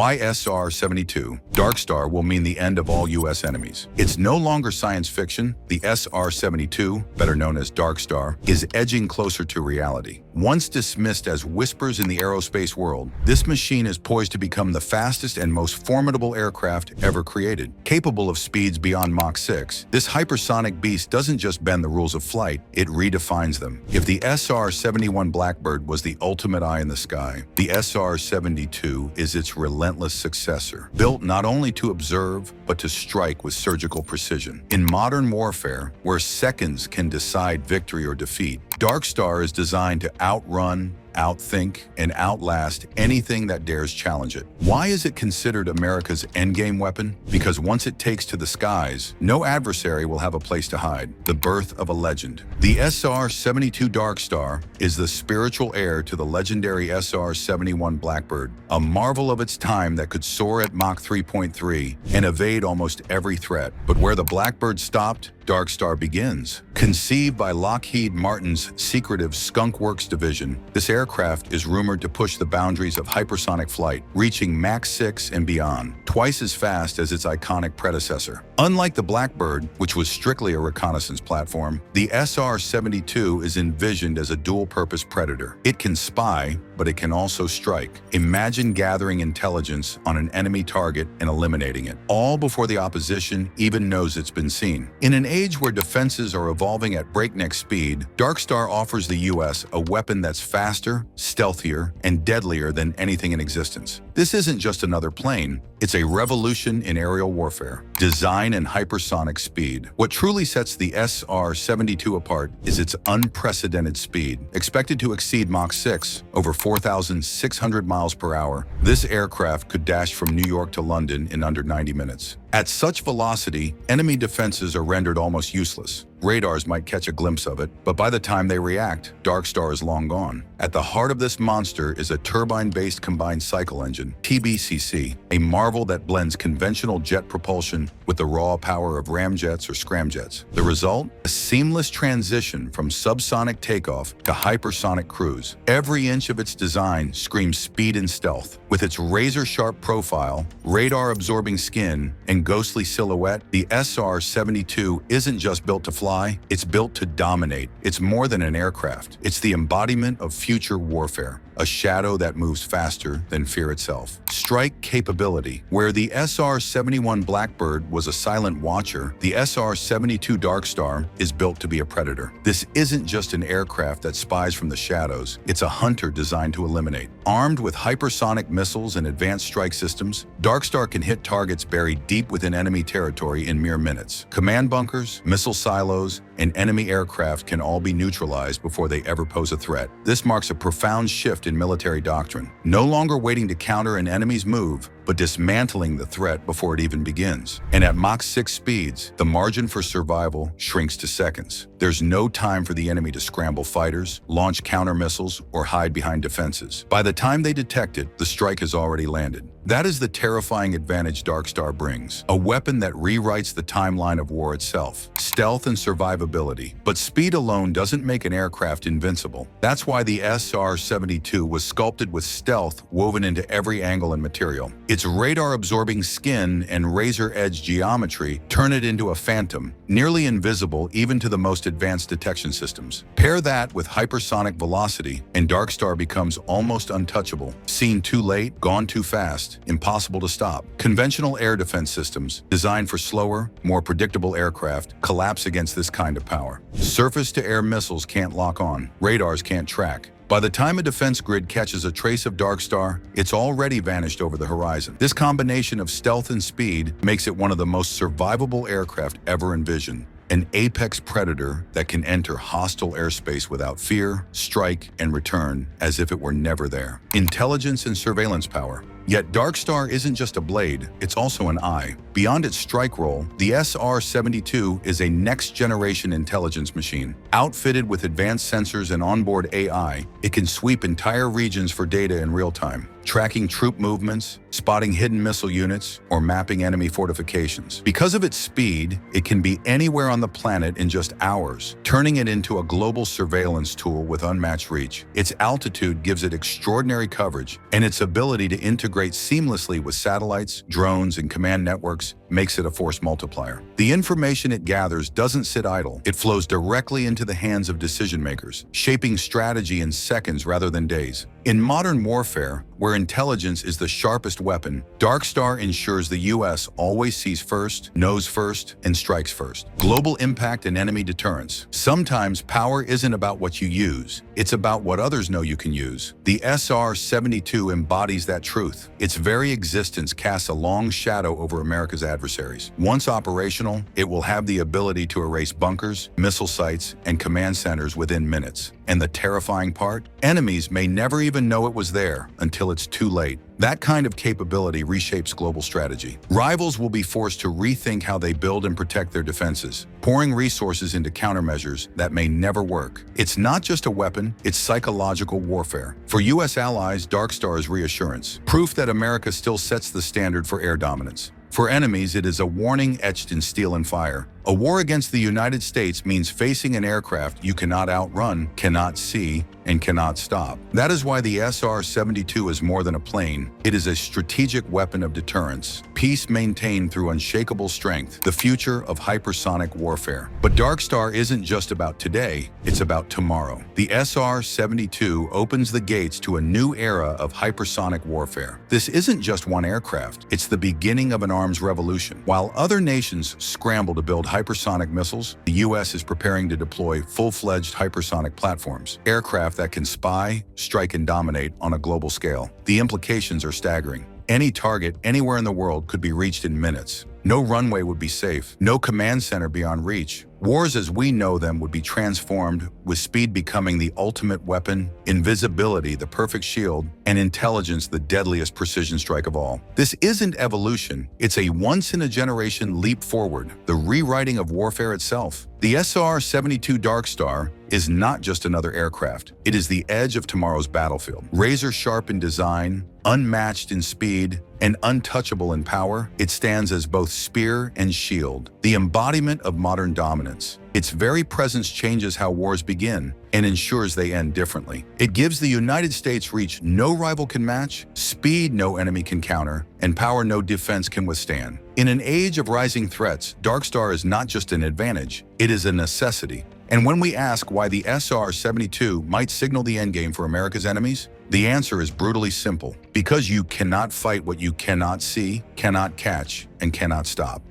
Why SR-72 Darkstar will mean the end of all U.S. enemies. It's no longer science fiction. The SR-72, better known as Darkstar, is edging closer to reality. Once dismissed as whispers in the aerospace world, this machine is poised to become the fastest and most formidable aircraft ever created. Capable of speeds beyond Mach 6, this hypersonic beast doesn't just bend the rules of flight, it redefines them. If the SR-71 Blackbird was the ultimate eye in the sky, the SR-72 is its relentless successor, built not only to observe, but to strike with surgical precision. In modern warfare, where seconds can decide victory or defeat, Darkstar is designed to outrun, outthink, and outlast anything that dares challenge it. Why is it considered America's endgame weapon? Because once it takes to the skies, no adversary will have a place to hide. The birth of a legend. The SR-72 Darkstar is the spiritual heir to the legendary SR-71 Blackbird, a marvel of its time that could soar at Mach 3.3 and evade almost every threat. But where the Blackbird stopped, Darkstar begins. Conceived by Lockheed Martin's secretive Skunk Works division, this aircraft is rumored to push the boundaries of hypersonic flight, reaching Mach 6 and beyond, twice as fast as its iconic predecessor. Unlike the Blackbird, which was strictly a reconnaissance platform, the SR-72 is envisioned as a dual-purpose predator. It can spy, but it can also strike. Imagine gathering intelligence on an enemy target and eliminating it, all before the opposition even knows it's been seen. In an age where defenses are evolving at breakneck speed, Darkstar offers the U.S. a weapon that's faster, stealthier, and deadlier than anything in existence. This isn't just another plane, it's a revolution in aerial warfare, design and hypersonic speed. What truly sets the SR-72 apart is its unprecedented speed. Expected to exceed Mach 6, over 4,600 miles per hour, this aircraft could dash from New York to London in under 90 minutes. At such velocity, enemy defenses are rendered almost useless. Radars might catch a glimpse of it, but by the time they react, Darkstar is long gone. At the heart of this monster is a turbine-based combined cycle engine, TBCC, a marvel that blends conventional jet propulsion with the raw power of ramjets or scramjets. The result? A seamless transition from subsonic takeoff to hypersonic cruise. Every inch of its design screams speed and stealth. With its razor-sharp profile, radar-absorbing skin, and ghostly silhouette, the SR-72 isn't just built to fly, it's built to dominate. It's more than an aircraft. It's the embodiment of future warfare, a shadow that moves faster than fear itself. Strike capability. Where the SR-71 Blackbird was a silent watcher, the SR-72 Darkstar is built to be a predator. This isn't just an aircraft that spies from the shadows, it's a hunter designed to eliminate. Armed with hypersonic missiles and advanced strike systems, Darkstar can hit targets buried deep within enemy territory in mere minutes. Command bunkers, missile silos, and enemy aircraft can all be neutralized before they ever pose a threat. This marks a profound shift in military doctrine. No longer waiting to counter an enemy's move, but dismantling the threat before it even begins. And at Mach 6 speeds, the margin for survival shrinks to seconds. There's no time for the enemy to scramble fighters, launch counter missiles, or hide behind defenses. By the time they detect it, the strike has already landed. That is the terrifying advantage Darkstar brings, a weapon that rewrites the timeline of war itself. Stealth and survivability. But speed alone doesn't make an aircraft invincible. That's why the SR-72 was sculpted with stealth woven into every angle and material. Its radar-absorbing skin and razor-edge geometry turn it into a phantom, nearly invisible even to the most advanced detection systems. Pair that with hypersonic velocity, and Darkstar becomes almost untouchable. Seen too late, gone too fast, impossible to stop. Conventional air defense systems, designed for slower, more predictable aircraft, collapse against this kind of power. Surface-to-air missiles can't lock on, radars can't track. By the time a defense grid catches a trace of Darkstar, it's already vanished over the horizon. This combination of stealth and speed makes it one of the most survivable aircraft ever envisioned. An apex predator that can enter hostile airspace without fear, strike, and return as if it were never there. Intelligence and surveillance power. Yet Darkstar isn't just a blade, it's also an eye. Beyond its strike role, the SR-72 is a next-generation intelligence machine. Outfitted with advanced sensors and onboard AI, it can sweep entire regions for data in real time. tracking troop movements, spotting hidden missile units, or mapping enemy fortifications. Because of its speed, it can be anywhere on the planet in just hours, turning it into a global surveillance tool with unmatched reach. Its altitude gives it extraordinary coverage, and its ability to integrate seamlessly with satellites, drones, and command networks makes it a force multiplier. The information it gathers doesn't sit idle. It flows directly into the hands of decision-makers, shaping strategy in seconds rather than days. In modern warfare, where intelligence is the sharpest weapon, Darkstar ensures the U.S. always sees first, knows first, and strikes first. Global impact and enemy deterrence. Sometimes power isn't about what you use, it's about what others know you can use. The SR-72 embodies that truth. Its very existence casts a long shadow over America's adversaries. Once operational, it will have the ability to erase bunkers, missile sites, and command centers within minutes. And the terrifying part? Enemies may never even know it was there until it's too late. That kind of capability reshapes global strategy. Rivals will be forced to rethink how they build and protect their defenses, pouring resources into countermeasures that may never work. It's not just a weapon, it's psychological warfare. For U.S. allies, Darkstar is reassurance, proof that America still sets the standard for air dominance. For enemies, it is a warning etched in steel and fire. A war against the United States means facing an aircraft you cannot outrun, cannot see, and cannot stop. That is why the SR-72 is more than a plane. It is a strategic weapon of deterrence, peace maintained through unshakable strength, the future of hypersonic warfare. But Darkstar isn't just about today, it's about tomorrow. The SR-72 opens the gates to a new era of hypersonic warfare. This isn't just one aircraft, it's the beginning of an arms revolution. While other nations scramble to build hypersonic missiles, the U.S. is preparing to deploy full-fledged hypersonic platforms, aircraft that can spy, strike, and dominate on a global scale. The implications are staggering. Any target anywhere in the world could be reached in minutes. No runway would be safe, no command center beyond reach. Wars as we know them would be transformed, with speed becoming the ultimate weapon, invisibility the perfect shield, and intelligence the deadliest precision strike of all. This isn't evolution, it's a once-in-a-generation leap forward, the rewriting of warfare itself. The SR-72 Darkstar is not just another aircraft. It is the edge of tomorrow's battlefield. Razor-sharp in design, unmatched in speed, and untouchable in power, it stands as both spear and shield, the embodiment of modern dominance. Its very presence changes how wars begin and ensures they end differently. It gives the United States reach no rival can match, speed no enemy can counter, and power no defense can withstand. In an age of rising threats, Darkstar is not just an advantage, it is a necessity. And when we ask why the SR-72 might signal the endgame for America's enemies, the answer is brutally simple. Because you cannot fight what you cannot see, cannot catch, and cannot stop.